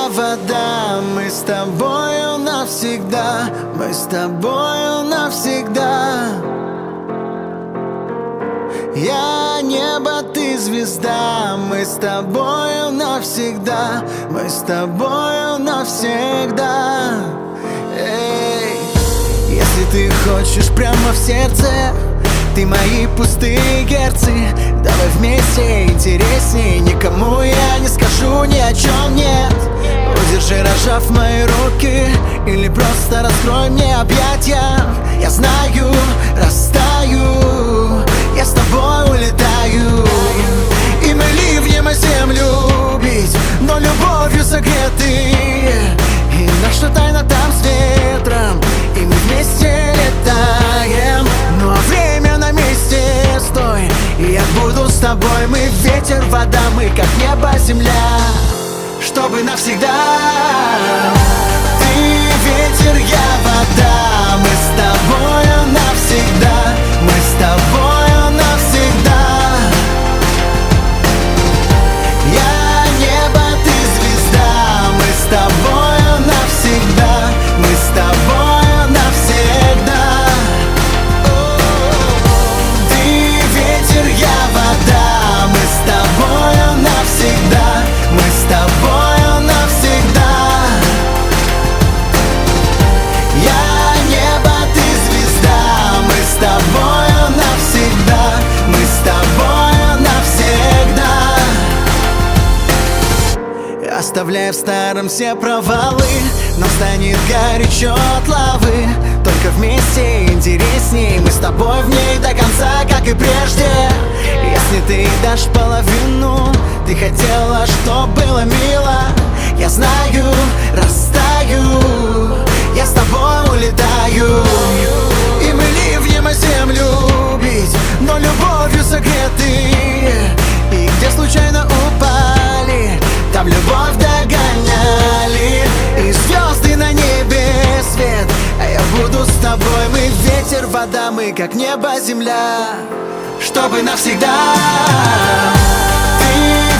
я вода, мы с тобою навсегда, мы с тобою навсегда. Я небо, ты звезда, мы с тобою навсегда, мы с тобою навсегда. Эй, если ты хочешь прямо в сердце, ты мои пустые герцы, давай вместе интересней. Никому я не скажу ни о чем нет. Удержи, разжав мои руки, или просто раскрой мне объятия. Я знаю, растаю, я с тобой улетаю. И мы ливнем о землю бить, но любовью согреты. И наша тайна там с ветром, и мы вместе летаем. Ну а время на месте, стой, и я буду с тобой. Мы ветер, вода, мы как небо, земля, чтобы навсегда. Ты ветер, я вода, мы с тобою навсегда, мы с тобою навсегда. Я небо, ты звезда, мы с тобою навсегда, мы с тобою навсегда. Ты ветер, я вода, мы с тобою навсегда, мы с тобою навсегда. Я небо, ты звезда, мы с тобою навсегда, мы с тобою навсегда. Оставляя в старом все провалы, нам станет горячо от лавы. Только вместе интересней, мы с тобой в ней до конца, как и прежде. Если ты дашь половину, ты хотела, чтоб было мило. Я знаю, растаю, я с тобой улетаю. И мы ливнем о землю бить, но любовью согреты. И где случайно упали, там любовь догоняли. И звезды на небе свет, а я буду с тобой. Мы ветер, вода, мы как небо, земля, чтобы навсегда. Ты